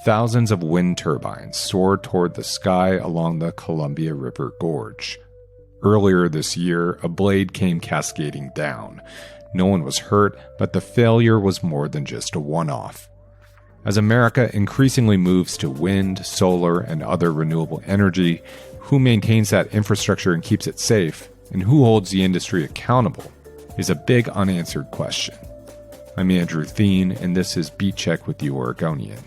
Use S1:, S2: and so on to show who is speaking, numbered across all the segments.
S1: thousands of wind turbines soared toward the sky along the Columbia River Gorge. Earlier this year, a blade came cascading down. No one was hurt, but the failure was more than just a one-off. As America increasingly moves to wind, solar, and other renewable energy, who maintains that infrastructure and keeps it safe, and who holds the industry accountable, is a big unanswered question. I'm Andrew Thien, and this is Beat Check with the Oregonian.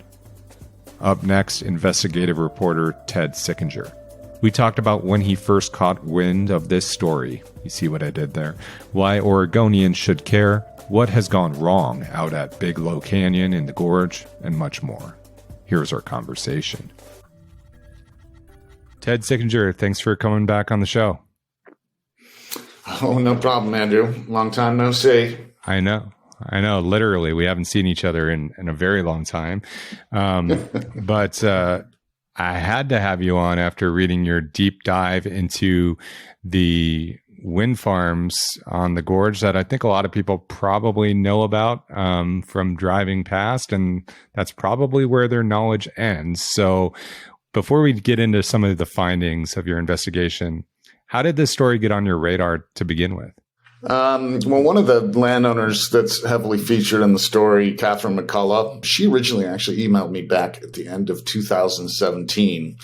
S1: Up next, investigative reporter Ted Sickinger. We talked about when he first caught wind of this story. You see what I did there? Why Oregonians should care, what has gone wrong out at Biglow Canyon in the gorge, and much more. Here's our conversation. Ted Sickinger, thanks for coming back on the show.
S2: Oh, no problem, Andrew. Long time no see.
S1: I know. Literally, we haven't seen each other in a very long time. But I had to have you on after reading your deep dive into the wind farms on the gorge that I think a lot of people probably know about from driving past, and that's probably where their knowledge ends. So before we get into some of the findings of your investigation, how did this story get on your radar to begin with?
S2: Well, one of the landowners that's heavily featured in the story, Catherine McCullough, she originally actually emailed me back at the end of 2017.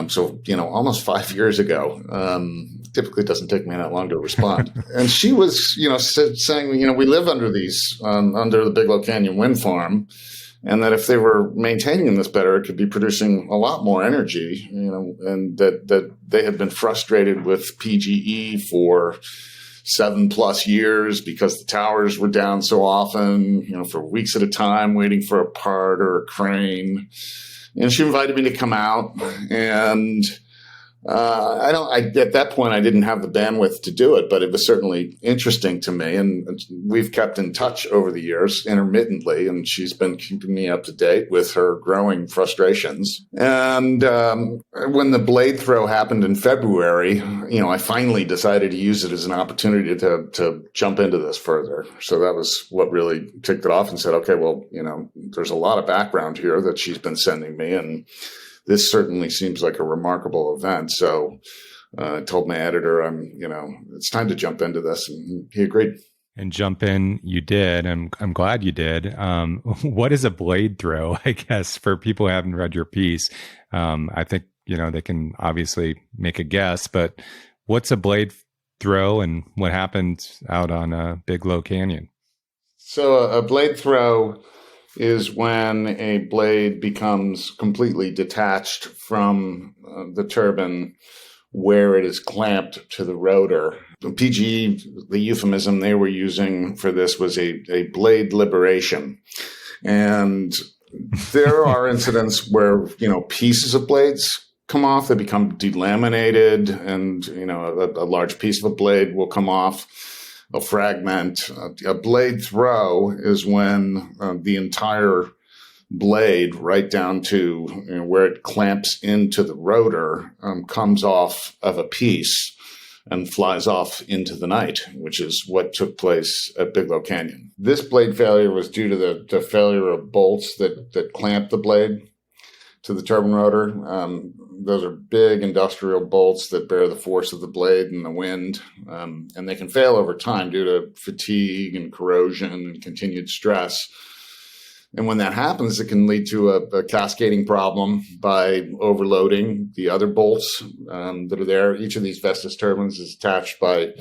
S2: So, almost 5 years ago. Typically doesn't take me that long to respond. And she was, saying, we live under under the Biglow Canyon wind farm, and that if they were maintaining this better, it could be producing a lot more energy, and that they had been frustrated with PGE for 7+ years because the towers were down so often, for weeks at a time, waiting for a part or a crane. And she invited me to come out, and at that point, I didn't have the bandwidth to do it, but it was certainly interesting to me. And we've kept in touch over the years intermittently, and she's been keeping me up to date with her growing frustrations. And when the blade throw happened in February, I finally decided to use it as an opportunity to jump into this further. So that was what really kicked it off and said, okay, well, there's a lot of background here that she's been sending me, and this certainly seems like a remarkable event. So I told my editor, it's time to jump into this. And he agreed.
S1: And jump in, you did. I'm glad you did. What is a blade throw, I guess, for people who haven't read your piece? I think, they can obviously make a guess, but what's a blade throw and what happened out on Biglow Canyon?
S2: So a blade throw is when a blade becomes completely detached from the turbine where it is clamped to the rotor. The PGE, the euphemism they were using for this was a blade liberation. And there are incidents where, pieces of blades come off, they become delaminated, and, a large piece of a blade will come off. A fragment. A blade throw is when the entire blade, right down to where it clamps into the rotor, comes off of a piece and flies off into the night, which is what took place at Biglow Canyon. This blade failure was due to the failure of bolts that clamp the blade to the turbine rotor. Those are big industrial bolts that bear the force of the blade and the wind, and they can fail over time due to fatigue and corrosion and continued stress. And when that happens, it can lead to a cascading problem by overloading the other bolts that are there. Each of these Vestas turbines is attached by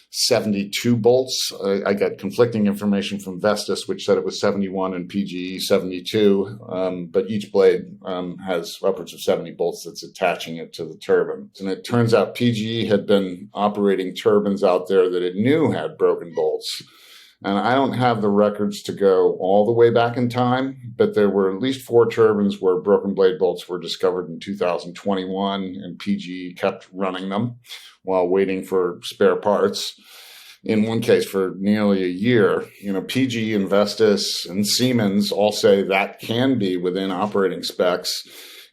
S2: 72 bolts. I got conflicting information from Vestas, which said it was 71, and PGE 72. But each blade has upwards of 70 bolts that's attaching it to the turbine. And it turns out PGE had been operating turbines out there that it knew had broken bolts. And I don't have the records to go all the way back in time, but there were at least 4 turbines where broken blade bolts were discovered in 2021, and PGE kept running them while waiting for spare parts. In one case, for nearly a year. PGE, and Vestas, and Siemens all say that can be within operating specs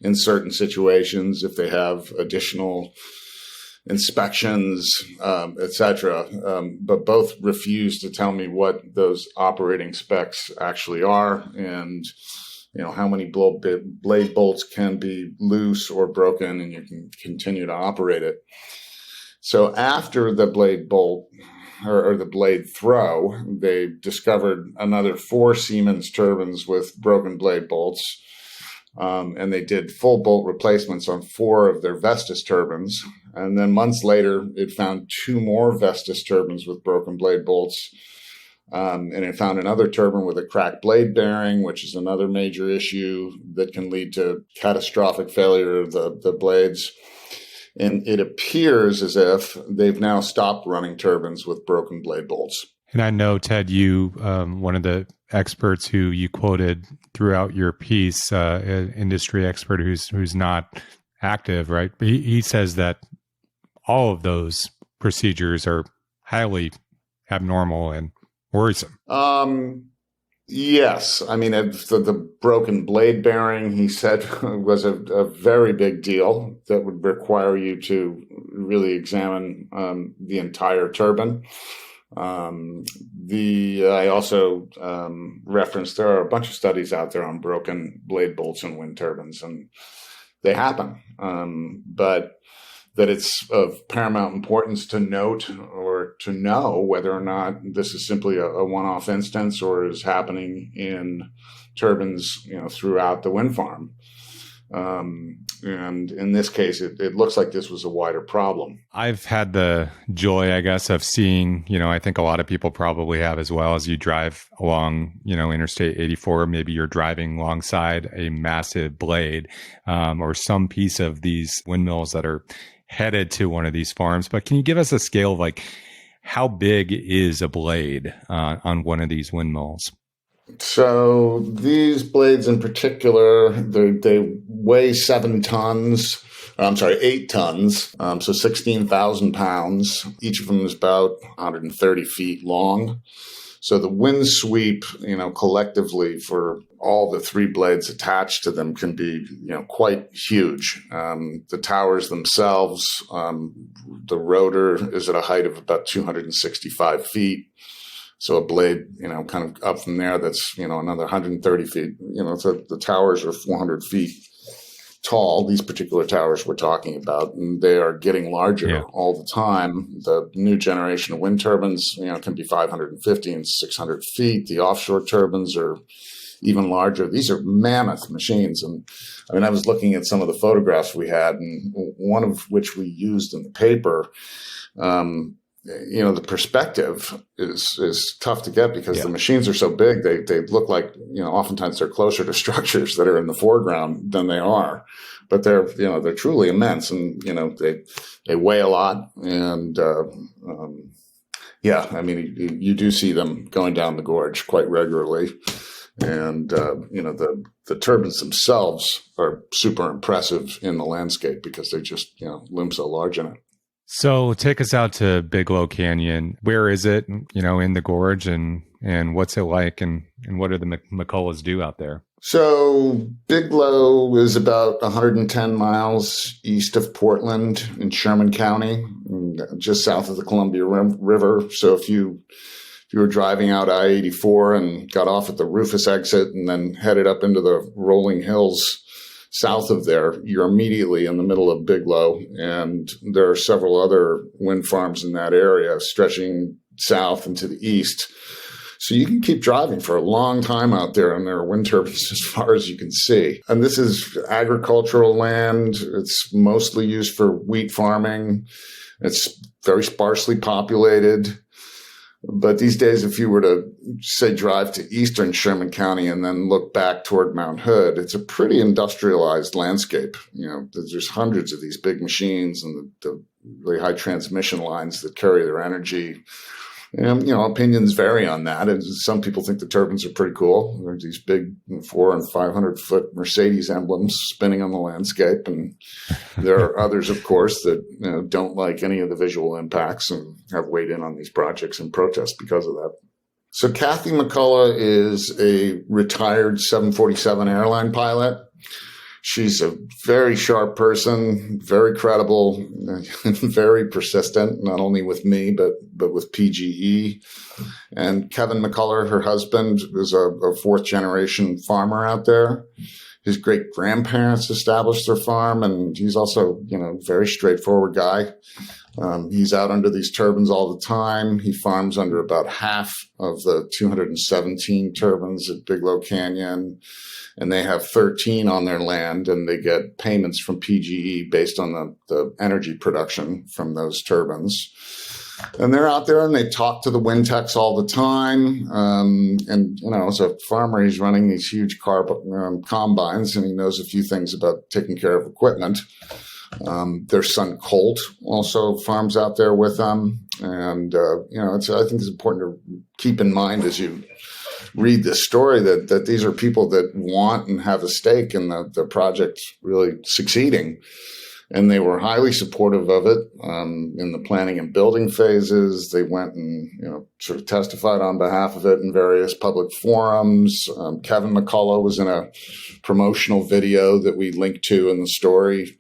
S2: in certain situations if they have additional inspections, etc. But both refuse to tell me what those operating specs actually are. And how many blade bolts can be loose or broken, and you can continue to operate it. So after the blade bolt or the blade throw, they discovered another 4 Siemens turbines with broken blade bolts. And they did full bolt replacements on 4 of their Vestas turbines. And then months later, it found 2 more Vestas turbines with broken blade bolts. And it found another turbine with a cracked blade bearing, which is another major issue that can lead to catastrophic failure of the blades. And it appears as if they've now stopped running turbines with broken blade bolts.
S1: And I know, Ted, you, one of the experts who you quoted throughout your piece, an industry expert who's not active, right? He says that all of those procedures are highly abnormal and worrisome.
S2: Yes. I mean, the broken blade bearing, he said, was a very big deal that would require you to really examine the entire turbine. I also referenced there are a bunch of studies out there on broken blade bolts in wind turbines, and they happen. But that it's of paramount importance to note or to know whether or not this is simply a one-off instance or is happening in turbines, throughout the wind farm. And in this case, it looks like this was a wider problem.
S1: I've had the joy, I guess, of seeing, I think a lot of people probably have as well, as you drive along, Interstate 84, maybe you're driving alongside a massive blade or some piece of these windmills that are headed to one of these farms. But can you give us a scale of how big is a blade on one of these windmills?
S2: So these blades in particular, they weigh 8 tons, so 16,000 pounds. Each of them is about 130 feet long. So the wind sweep, collectively for all the 3 blades attached to them can be, quite huge. The towers themselves, the rotor is at a height of about 265 feet. So a blade, kind of up from there, that's, another 130 feet. So the towers are 400 feet tall. These particular towers we're talking about, and they are getting larger all the time. The new generation of wind turbines, can be 550 and 600 feet. The offshore turbines are even larger. These are mammoth machines. And I was looking at some of the photographs we had, and one of which we used in the paper. The perspective is tough to get because the machines are so big. They look like, oftentimes they're closer to structures that are in the foreground than they are, but they're truly immense, and, they weigh a lot. And, you do see them going down the gorge quite regularly. And, the turbines themselves are super impressive in the landscape because they just, loom so large in it.
S1: So take us out to Biglow Canyon. Where is it, in the gorge, and what's it like, and what do the McCulloughs do out there?
S2: So Biglow is about 110 miles east of Portland in Sherman County, just south of the Columbia River. So if you were driving out I-84 and got off at the Rufus exit and then headed up into the rolling hills south of there, you're immediately in the middle of Biglow, and there are several other wind farms in that area stretching south and to the east. So you can keep driving for a long time out there, and there are wind turbines as far as you can see. And this is agricultural land. It's mostly used for wheat farming. It's very sparsely populated. But these days, if you were to, say, drive to eastern Sherman County and then look back toward Mount Hood, it's a pretty industrialized landscape. There's hundreds of these big machines and the really high transmission lines that carry their energy. And, opinions vary on that. And some people think the turbines are pretty cool. There's these big 400 and 500 foot Mercedes emblems spinning on the landscape. And there are others, of course, that don't like any of the visual impacts and have weighed in on these projects in protest because of that. So Kathy McCullough is a retired 747 airline pilot. She's a very sharp person, very credible, very persistent, not only with me, but with PGE. And Kevin McCullough, her husband, is a fourth generation farmer out there. His great grandparents established their farm, and he's also, very straightforward guy. He's out under these turbines all the time. He farms under about half of the 217 turbines at Biglow Canyon, and they have 13 on their land, and they get payments from PGE based on the energy production from those turbines. And they're out there and they talk to the wind techs all the time. As a farmer, he's running these huge combines, and he knows a few things about taking care of equipment. Their son Colt also farms out there with them. And, I think it's important to keep in mind as you read this story that these are people that want and have a stake in the project really succeeding. And they were highly supportive of it in the planning and building phases. They went and, sort of testified on behalf of it in various public forums. Kevin McCullough was in a promotional video that we linked to in the story,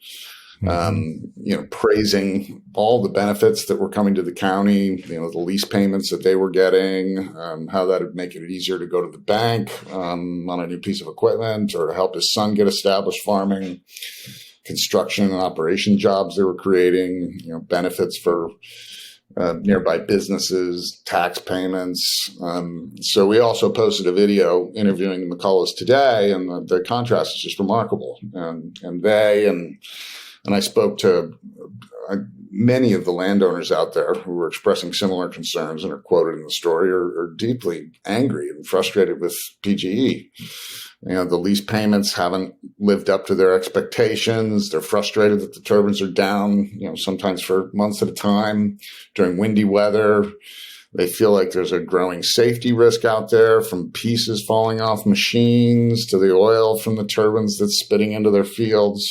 S2: praising all the benefits that were coming to the county, the lease payments that they were getting, how that would make it easier to go to the bank on a new piece of equipment, or to help his son get established farming. Construction and operation jobs they were creating, benefits for nearby businesses, tax payments. So we also posted a video interviewing the McCulloughs today, and the contrast is just remarkable. And I spoke to many of the landowners out there who were expressing similar concerns and are quoted in the story are deeply angry and frustrated with PGE. The lease payments haven't lived up to their expectations. They're frustrated that the turbines are down, sometimes for months at a time during windy weather. They feel like there's a growing safety risk out there, from pieces falling off machines to the oil from the turbines that's spitting into their fields,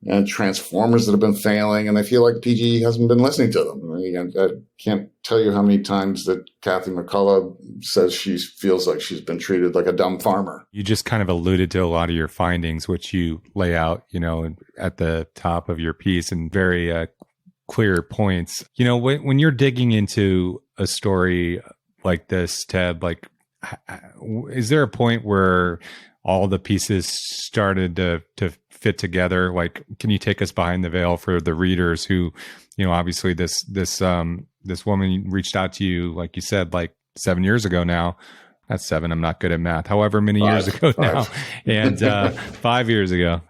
S2: and transformers that have been failing, and they feel like PGE hasn't been listening to them. I can't tell you how many times that Kathy McCullough says she feels like she's been treated like a dumb farmer.
S1: You just kind of alluded to a lot of your findings, which you lay out, at the top of your piece in very clear points. When you're digging into a story like this, Ted, is there a point where all the pieces started to fit together? Can you take us behind the veil for the readers who, obviously this woman reached out to you, like you said, 7 years ago now. That's 7. I'm not good at math. However many years ago now. And 5 years ago.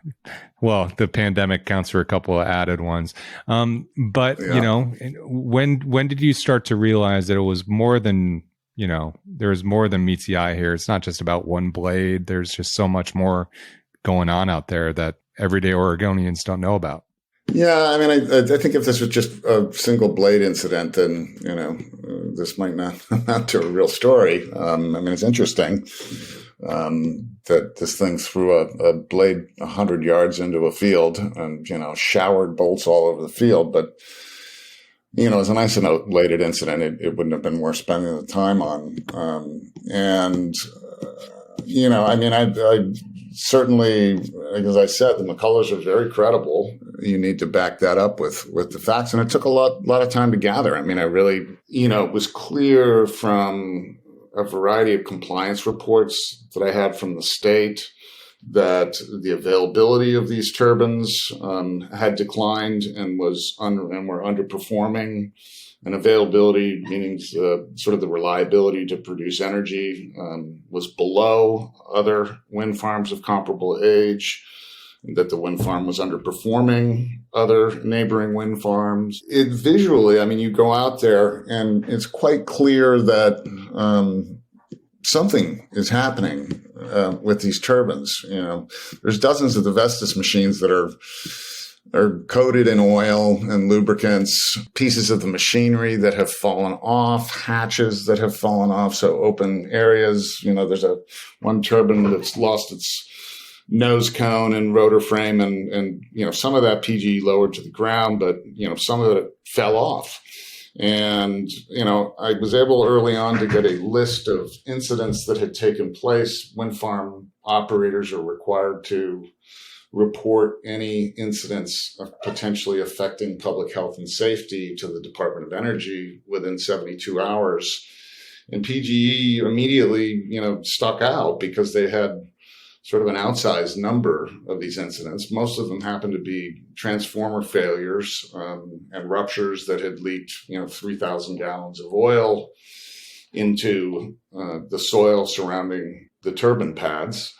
S1: Well, the pandemic counts for a couple of added ones. But, when did you start to realize that it was more than, there's more than meets the eye here? It's not just about one blade. There's just so much more going on out there that everyday Oregonians don't know about.
S2: Yeah, I think if this was just a single blade incident, then, this might not amount to a real story. It's interesting that this thing threw a blade 100 yards into a field and, showered bolts all over the field. But, as an isolated incident, it wouldn't have been worth spending the time on. I certainly, as I said, the McCulloughs are very credible. You need to back that up with the facts. And it took a lot of time to gather. I really, it was clear from a variety of compliance reports that I had from the state that the availability of these turbines had declined and were underperforming. And availability, meaning sort of the reliability to produce energy, was below other wind farms of comparable age, that the wind farm was underperforming other neighboring wind farms. Visually, you go out there and it's quite clear that something is happening with these turbines. There's dozens of the Vestas machines that are coated in oil and lubricants, pieces of the machinery that have fallen off, hatches that have fallen off, so open areas. There's one turbine that's lost its nose cone and rotor frame, and some of that PGE lowered to the ground, but some of it fell off. And I was able early on to get a list of incidents that had taken place. Wind farm operators are required to report any incidents of potentially affecting public health and safety to the Department of Energy within 72 hours. And PGE immediately, stuck out because they had sort of an outsized number of these incidents. Most of them happened to be transformer failures and ruptures that had leaked, 3,000 gallons of oil into the soil surrounding the turbine pads,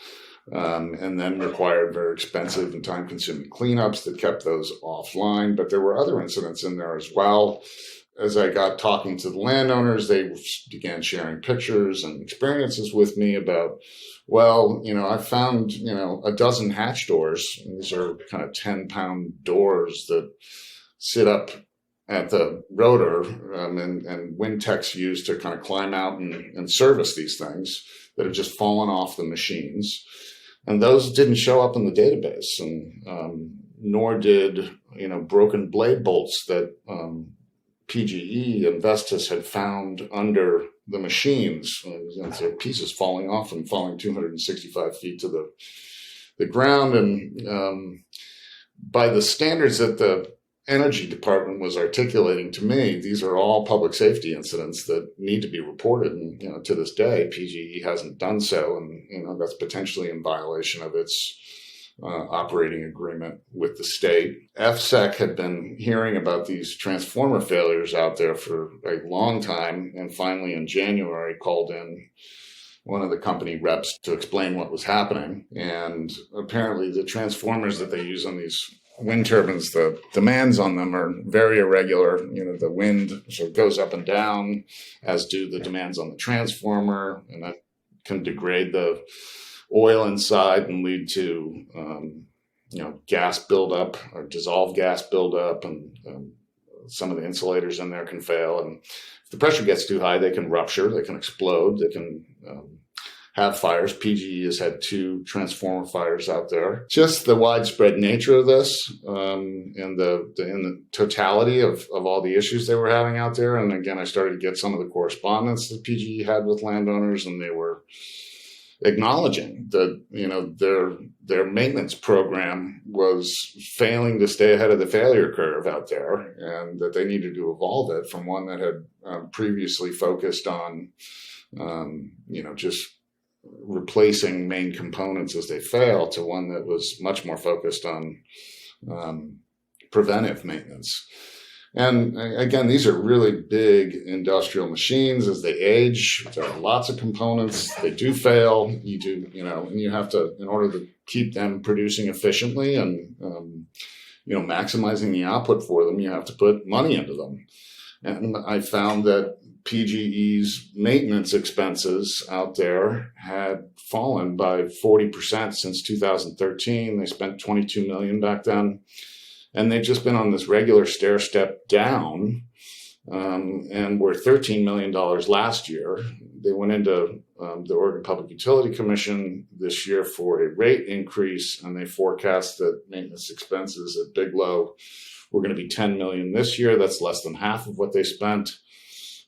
S2: and then required very expensive and time-consuming cleanups that kept those offline. But there were other incidents in there as well. As I got talking to the landowners, they began sharing pictures and experiences with me about, I found, a dozen hatch doors. These are kind of 10-pound doors that sit up at the rotor, and wind techs use to kind of climb out and service these things that have just fallen off the machines. And those didn't show up in the database, and nor did, broken blade bolts that PGE and Vestas had found under the machines. Pieces falling off and falling 265 feet to the ground. And by the standards that the Energy Department was articulating to me, these are all public safety incidents that need to be reported. And, to this day, PGE hasn't done so. And, that's potentially in violation of its operating agreement with the state. FSEC had been hearing about these transformer failures out there for a long time, and finally in January called in one of the company reps to explain what was happening. And apparently the transformers that they use on these wind turbines, the demands on them are very irregular. The wind sort of goes up and down, as do the demands on the transformer, and that can degrade the oil inside and lead to, gas buildup or dissolved gas buildup, and some of the insulators in there can fail. And if the pressure gets too high, they can rupture, they can explode, they can have fires. PGE has had 2 transformer fires out there. Just the widespread nature of this, and in the totality of all the issues they were having out there. And again, I started to get some of the correspondence that PGE had with landowners, and they were acknowledging that, their maintenance program was failing to stay ahead of the failure curve out there, and that they needed to evolve it from one that had previously focused on, just replacing main components as they fail, to one that was much more focused on preventive maintenance. And again, these are really big industrial machines. As they age, there are lots of components. They do fail. And you have to, in order to keep them producing efficiently and, maximizing the output for them, you have to put money into them. And I found that PGE's maintenance expenses out there had fallen by 40% since 2013. They spent $22 million back then. And they've just been on this regular stair step down, and were $13 million last year. They went into the Oregon Public Utility Commission this year for a rate increase, and they forecast that maintenance expenses at Biglow were going to be $10 million this year. That's less than half of what they spent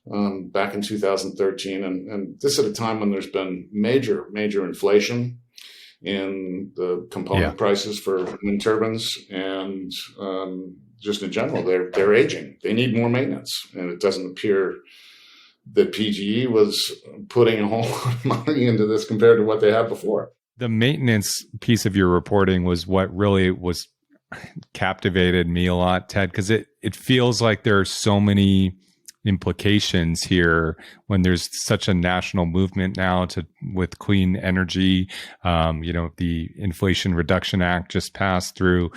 S2: back in 2013. And this at a time when there's been major inflation in the component prices for wind turbines, and just in general, they're aging. They need more maintenance, and it doesn't appear that PGE was putting a whole lot of money into this compared to what they had before.
S1: The maintenance piece of your reporting was what really was captivated me a lot, Ted, because it feels like there are so many implications here when there's such a national movement now with clean energy. The Inflation Reduction Act just passed through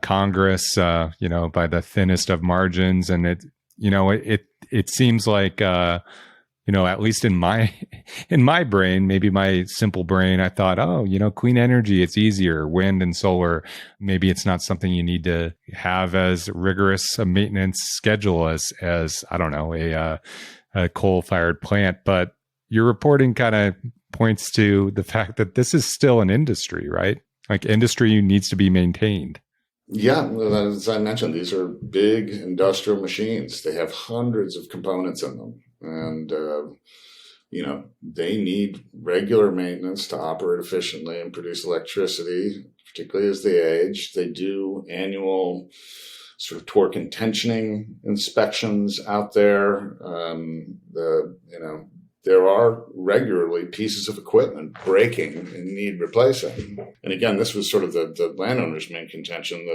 S1: Congress, by the thinnest of margins, and it seems like at least in my brain, maybe my simple brain, I thought, clean energy, it's easier. Wind and solar, maybe it's not something you need to have as rigorous a maintenance schedule as I don't know, a coal-fired plant. But your reporting kind of points to the fact that this is still an industry, right? Like industry needs to be maintained.
S2: Yeah, as I mentioned, these are big industrial machines. They have hundreds of components in them. And they need regular maintenance to operate efficiently and produce electricity, particularly as they age. They do annual sort of torque and tensioning inspections out there. There are regularly pieces of equipment breaking and need replacing. And again, this was sort of the landowner's main contention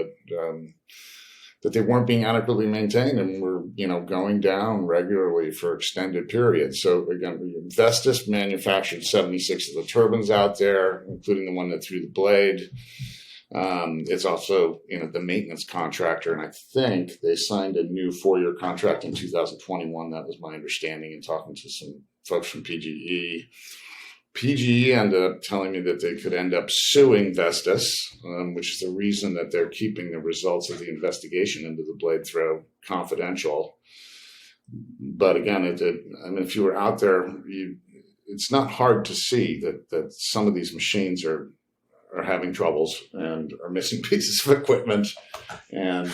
S2: that they weren't being adequately maintained and were, going down regularly for extended periods. So again, Vestas manufactured 76 of the turbines out there, including the one that threw the blade. It's also, the maintenance contractor, and I think they signed a new 4-year contract in 2021. That was my understanding in talking to some folks from PGE. PGE ended up telling me that they could end up suing Vestas, which is the reason that they're keeping the results of the investigation into the blade throw confidential. But again, if you were out there, it's not hard to see that some of these machines are having troubles and are missing pieces of equipment and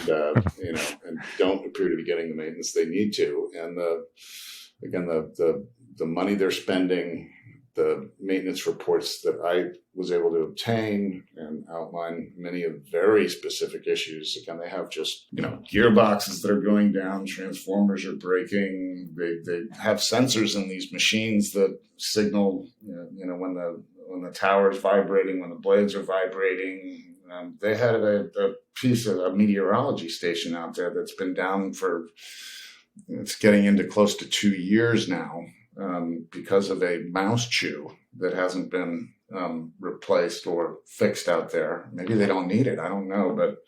S2: don't appear to be getting the maintenance they need to. And the money they're spending, the maintenance reports that I was able to obtain and outline many of very specific issues. Again, they have just, gearboxes that are going down, transformers are breaking. They have sensors in these machines that signal, when the tower is vibrating, when the blades are vibrating. They had a piece of a meteorology station out there that's been down it's getting into close to 2 years now. Because of a mouse chew that hasn't been replaced or fixed out there. Maybe they don't need it. I don't know. But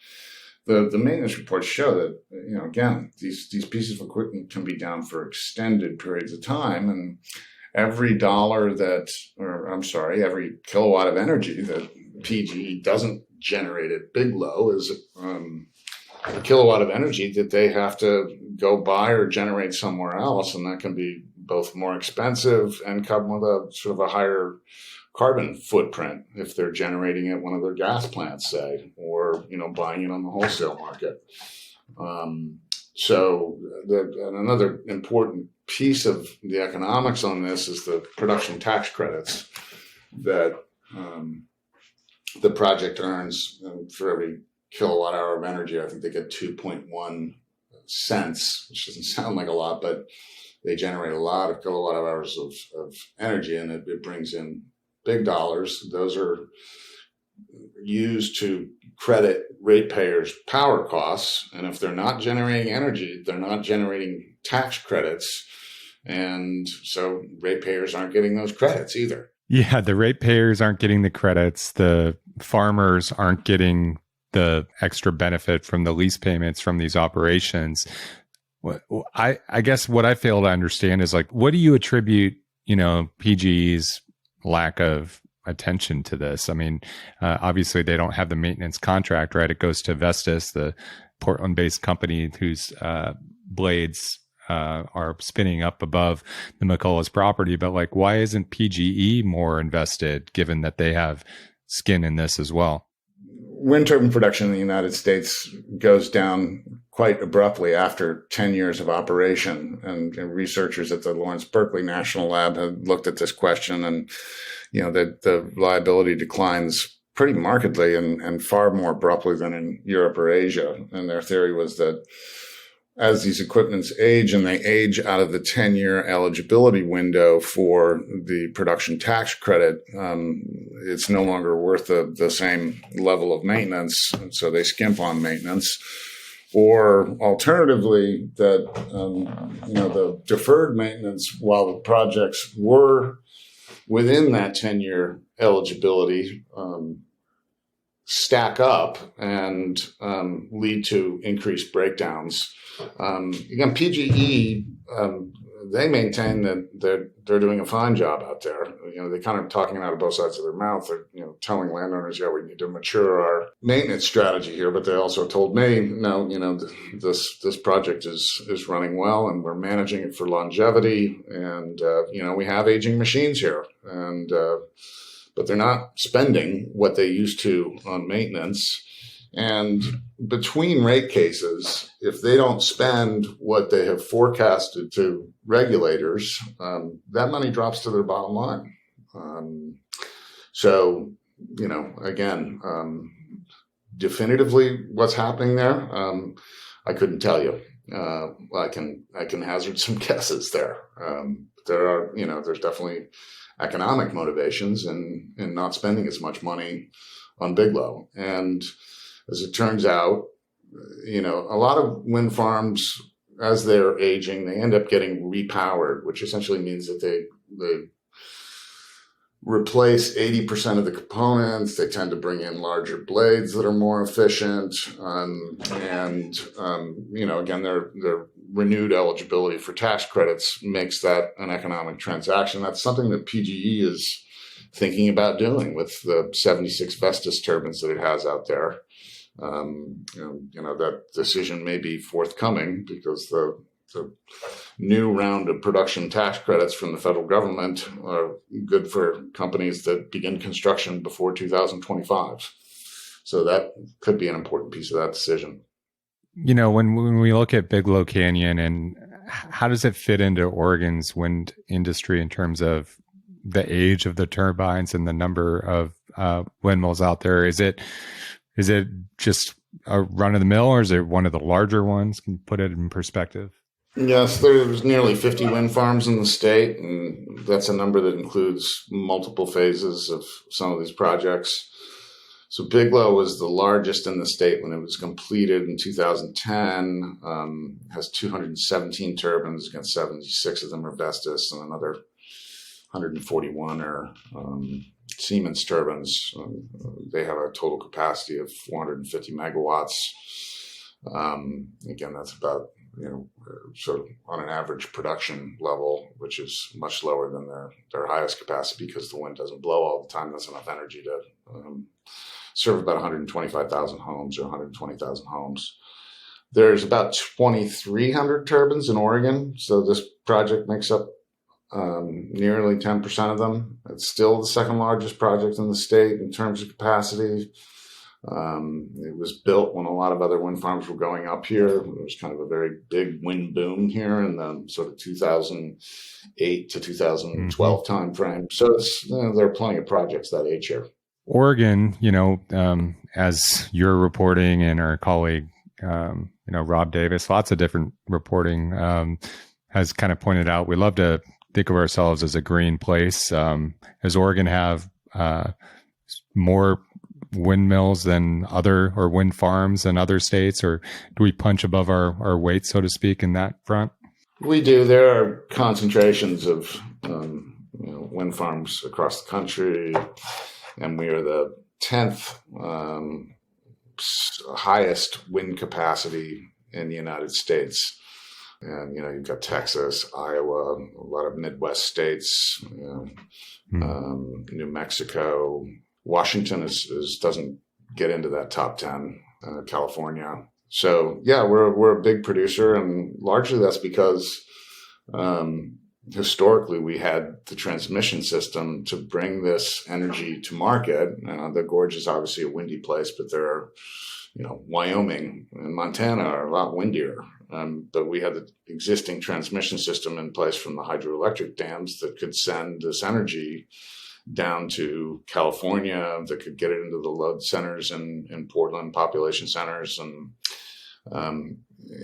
S2: the maintenance reports show that, again, these pieces of equipment can be down for extended periods of time. And every every kilowatt of energy that PGE doesn't generate at Biglow is a kilowatt of energy that they have to go buy or generate somewhere else. And that can be both more expensive and come with a sort of a higher carbon footprint if they're generating at one of their gas plants, say, or, buying it on the wholesale market. And another important piece of the economics on this is the production tax credits that the project earns for every kilowatt hour of energy. I think they get 2.1 cents, which doesn't sound like a lot, but they generate a lot of kilowatt hours of energy, and it brings in big dollars. Those are used to credit ratepayers' power costs. And if they're not generating energy, they're not generating tax credits. And so ratepayers aren't getting those credits either.
S1: Yeah, the ratepayers aren't getting the credits. The farmers aren't getting the extra benefit from the lease payments from these operations. I guess what I fail to understand is, what do you attribute, PGE's lack of attention to this? I mean, obviously they don't have the maintenance contract, right? It goes to Vestas, the Portland-based company whose blades are spinning up above the McCullough's property. But why isn't PGE more invested, given that they have skin in this as well?
S2: Wind turbine production in the United States goes down quite abruptly after 10 years of operation. And researchers at the Lawrence Berkeley National Lab have looked at this question, and, the reliability declines pretty markedly and far more abruptly than in Europe or Asia. And their theory was that as these equipments age and they age out of the 10-year eligibility window for the production tax credit, it's no longer worth the same level of maintenance. And so they skimp on maintenance. Or alternatively, that, the deferred maintenance, while the projects were within that 10-year eligibility, stack up and lead to increased breakdowns. Again, PGE, they maintain that they're doing a fine job out there. They're kind of talking out of both sides of their mouth. They're, telling landowners, we need to mature our maintenance strategy here. But they also told me, no, this project is running well, and we're managing it for longevity. And, we have aging machines here, and but they're not spending what they used to on maintenance. And between rate cases, if they don't spend what they have forecasted to regulators, that money drops to their bottom line. So, again, definitively what's happening there, I couldn't tell you. I can hazard some guesses there. There's definitely economic motivations in not spending as much money on Biglow. And as it turns out, a lot of wind farms, as they're aging, they end up getting repowered, which essentially means that they replace 80% of the components. They tend to bring in larger blades that are more efficient. Again, their renewed eligibility for tax credits makes that an economic transaction. That's something that PGE is thinking about doing with the 76 Vestas turbines that it has out there. That decision may be forthcoming because the new round of production tax credits from the federal government are good for companies that begin construction before 2025. So that could be an important piece of that decision.
S1: When we look at Biglow Canyon, and how does it fit into Oregon's wind industry in terms of the age of the turbines and the number of windmills out there? Is it just a run of the mill, or is it one of the larger ones? Can you put it in perspective?
S2: Yes, there's nearly 50 wind farms in the state, and that's a number that includes multiple phases of some of these projects. So Biglow was the largest in the state when it was completed in 2010. Has 217 turbines, against 76 of them are Vestas, and another 141 are Siemens turbines. They have a total capacity of 450 megawatts. Again, that's about, sort of on an average production level, which is much lower than their highest capacity because the wind doesn't blow all the time. That's enough energy to serve about 125,000 homes or 120,000 homes. There's about 2,300 turbines in Oregon. So this project makes up nearly 10% of them. It's still the second largest project in the state in terms of capacity. It was built when a lot of other wind farms were going up here. There was kind of a very big wind boom here in the sort of 2008 to 2012 timeframe. So there are plenty of projects that age here.
S1: Oregon, as you're reporting and our colleague, Rob Davis, lots of different reporting has kind of pointed out, we love to think of ourselves as a green place. Does Oregon have more windmills than or wind farms than other states, or do we punch above our weight, so to speak, in that front?
S2: We do. There are concentrations of wind farms across the country, and we are the 10th highest wind capacity in the United States. And, you've got Texas, Iowa, a lot of Midwest states, New Mexico. Washington doesn't get into that top 10, California. So, yeah, we're a big producer, and largely that's because historically we had the transmission system to bring this energy to market. The gorge is obviously a windy place, but there are, Wyoming and Montana are a lot windier. But we had the existing transmission system in place from the hydroelectric dams that could send this energy down to California, that could get it into the load centers in Portland, population centers. And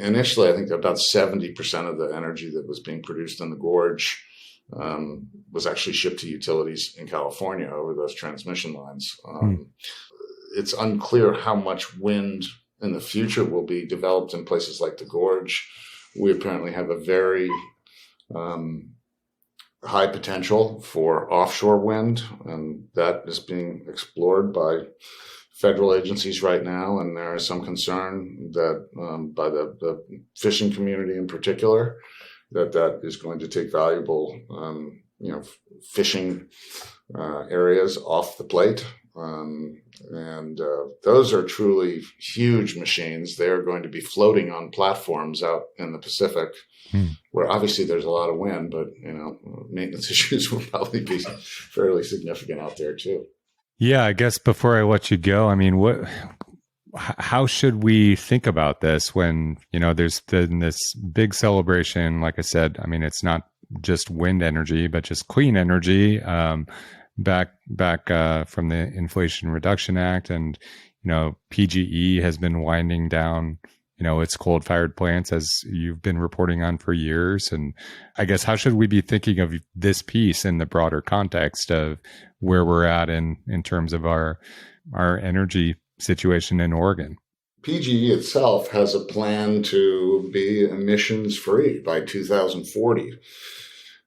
S2: initially, I think about 70% of the energy that was being produced in the gorge was actually shipped to utilities in California over those transmission lines. It's unclear how much wind in the future will be developed in places like the gorge. We apparently have a very high potential for offshore wind, and that is being explored by federal agencies right now. And there is some concern that by the fishing community in particular, that is going to take valuable fishing areas off the plate. And those are truly huge machines. They're going to be floating on platforms out in the Pacific, where obviously there's a lot of wind, but maintenance issues will probably be fairly significant out there too.
S1: Yeah, I guess before I let you go, I mean, what how should we think about this when, there's been this big celebration? Like I said, I mean, it's not just wind energy, but just clean energy, back from the Inflation Reduction Act. And, PGE has been winding down, its coal-fired plants, as you've been reporting on for years. And I guess, how should we be thinking of this piece in the broader context of where we're at in terms of our energy situation in Oregon?
S2: PGE itself has a plan to be emissions free by 2040.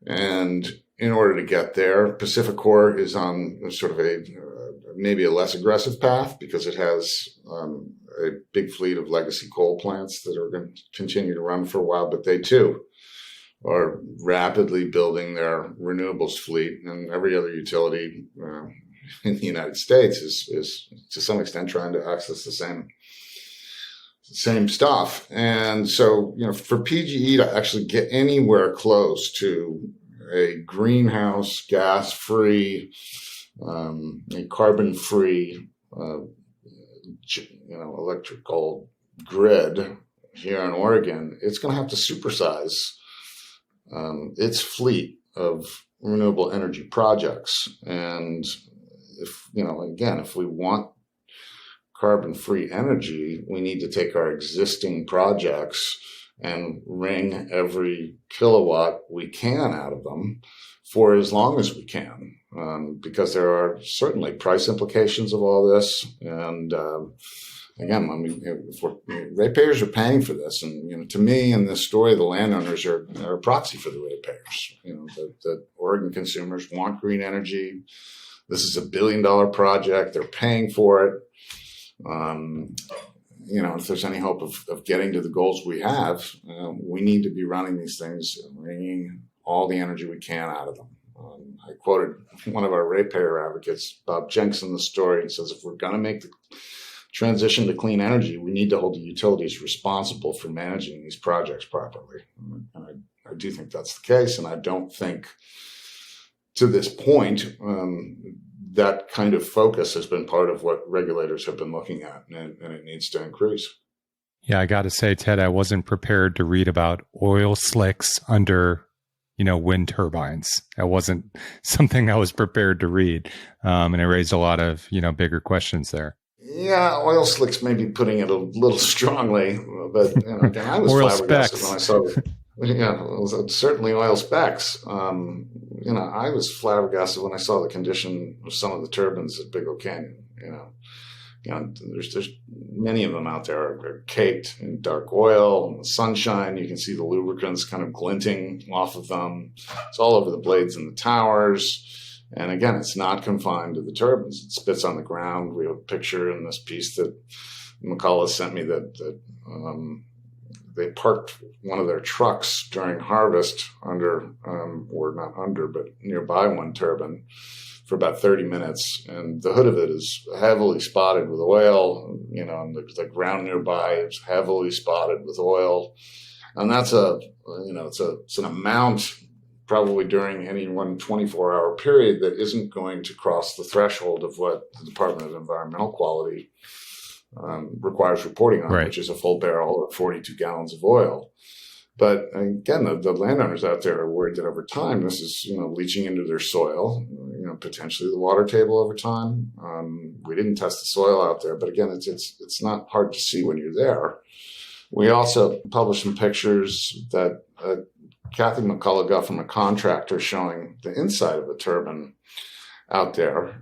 S2: And in order to get there, Pacificor is on sort of maybe a less aggressive path, because it has a big fleet of legacy coal plants that are going to continue to run for a while, but they too are rapidly building their renewables fleet, and every other utility in the United States is to some extent trying to access the same stuff. And so, for PGE to actually get anywhere close to a greenhouse gas free, a carbon free, electrical grid here in Oregon, it's going to have to supersize its fleet of renewable energy projects. And if we want carbon-free energy, we need to take our existing projects and wring every kilowatt we can out of them for as long as we can, because there are certainly price implications of all this. And again, ratepayers are paying for this, and to me, in this story, the landowners are a proxy for the ratepayers. The Oregon consumers want green energy. This is $1 billion project. They're paying for it. If there's any hope of getting to the goals we have, we need to be running these things and wringing all the energy we can out of them. I quoted one of our ratepayer advocates, Bob Jenks, in the story, and says, if we're going to make the transition to clean energy, we need to hold the utilities responsible for managing these projects properly. And I do think that's the case, and I don't think to this point that kind of focus has been part of what regulators have been looking at, and it needs to increase.
S1: Yeah, I got to say, Ted, I wasn't prepared to read about oil slicks under, wind turbines. That wasn't something I was prepared to read. And it raised a lot of, bigger questions there.
S2: Yeah, oil slicks may be putting it a little strongly, but again, I was flabbergasted when I saw it. Yeah, it was certainly oil specs. I was flabbergasted when I saw the condition of some of the turbines at Biglow Canyon. There's many of them out there are caked in dark oil and the sunshine. You can see the lubricants kind of glinting off of them. It's all over the blades and the towers. And again, it's not confined to the turbines. It spits on the ground. We have a picture in this piece that McCullough sent me that they parked one of their trucks during harvest under, or not under, but nearby one turbine for about 30 minutes. And the hood of it is heavily spotted with oil, and the ground nearby is heavily spotted with oil. And that's it's an amount probably during any one 24-hour period that isn't going to cross the threshold of what the Department of Environmental Quality requires reporting on, right, which is a full barrel or 42 gallons of oil. But again, the landowners out there are worried that over time, this is, leaching into their soil, potentially the water table over time. We didn't test the soil out there, but again, it's not hard to see when you're there. We also published some pictures that Kathy McCullough got from a contractor showing the inside of a turbine out there.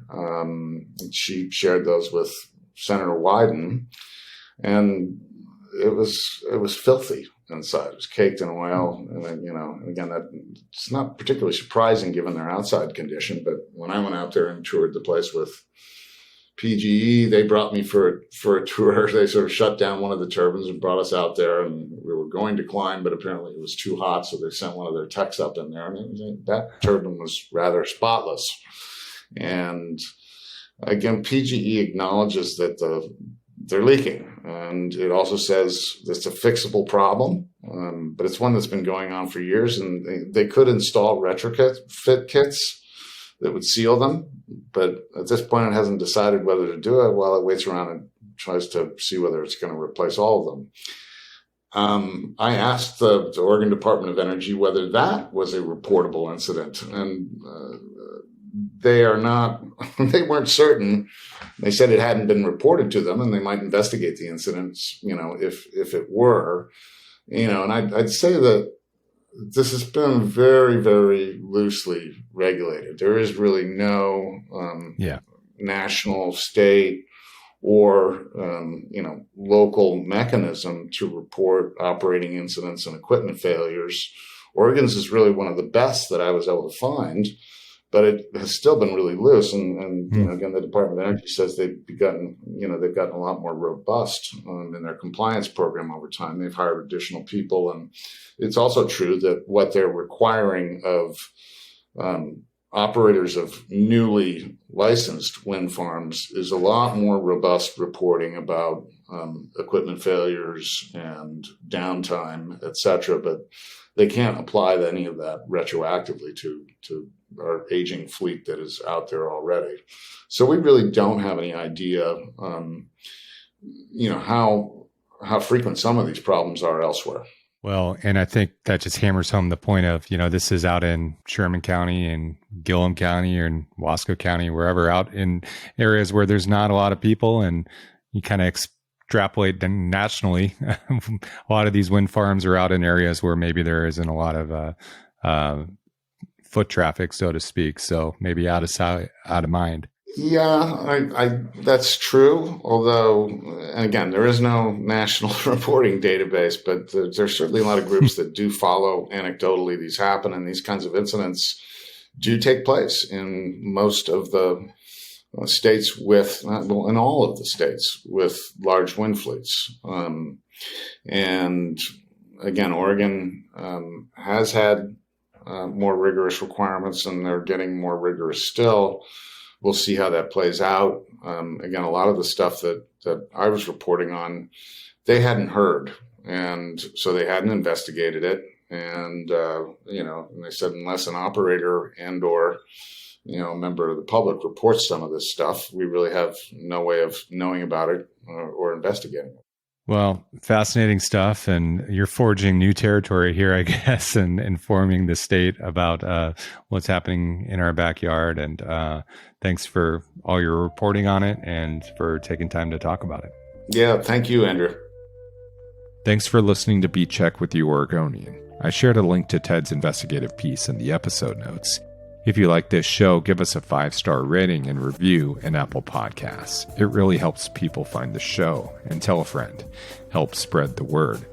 S2: She shared those with Senator Wyden, and it was filthy inside. It was caked in oil, and then, again, it's not particularly surprising given their outside condition. But when I went out there and toured the place with PGE, they brought me for a tour. They sort of shut down one of the turbines and brought us out there, and we were going to climb, but apparently it was too hot, so they sent one of their techs up in there, and that turbine was rather spotless. And again, PGE acknowledges that they're leaking, and it also says it's a fixable problem, but it's one that's been going on for years, and they could install retrofit kits that would seal them, but at this point it hasn't decided whether to do it while it waits around and tries to see whether it's going to replace all of them. I asked the Oregon Department of Energy whether that was a reportable incident, and they weren't certain. They said it hadn't been reported to them, and they might investigate the incidents, if it were, and I'd say that this has been very, very loosely regulated. There is really no national, state, or local mechanism to report operating incidents and equipment failures. Oregon's is really one of the best that I was able to find, but it has still been really loose. And again, the Department of Energy says they've gotten a lot more robust in their compliance program over time. They've hired additional people, and it's also true that what they're requiring of operators of newly licensed wind farms is a lot more robust reporting about equipment failures and downtime, et cetera. But they can't apply any of that retroactively to our aging fleet that is out there already. So we really don't have any idea, how frequent some of these problems are elsewhere.
S1: Well, and I think that just hammers home the point of, this is out in Sherman County and Gillum County or in Wasco County, wherever, out in areas where there's not a lot of people, and you kind of extrapolate nationally. A lot of these wind farms are out in areas where maybe there isn't a lot of foot traffic, so to speak. So maybe out of sight, out of mind.
S2: Yeah, that's true. Although, and again, there is no national reporting database, but there's certainly a lot of groups that do follow anecdotally these happen, and these kinds of incidents do take place in most of the states in all of the states with large wind fleets. And again, Oregon has had more rigorous requirements, and they're getting more rigorous still. We'll see how that plays out. Again, a lot of the stuff that I was reporting on, they hadn't heard, and so they hadn't investigated it. And and they said unless an operator and or a member of the public reports some of this stuff, we really have no way of knowing about it or investigating it.
S1: Well, fascinating stuff, and you're forging new territory here, I guess, and informing the state about what's happening in our backyard. And thanks for all your reporting on it and for taking time to talk about it.
S2: Yeah, thank you, Andrew.
S1: Thanks for listening to Beat Check with the Oregonian. I shared a link to Ted's investigative piece in the episode notes. If you like this show, give us a 5-star rating and review in Apple Podcasts. It really helps people find the show, and tell a friend. Help spread the word.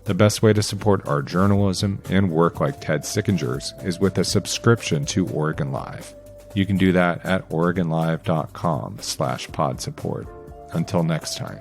S1: The best way to support our journalism and work like Ted Sickinger's is with a subscription to Oregon Live. You can do that at OregonLive.com/pod support. Until next time.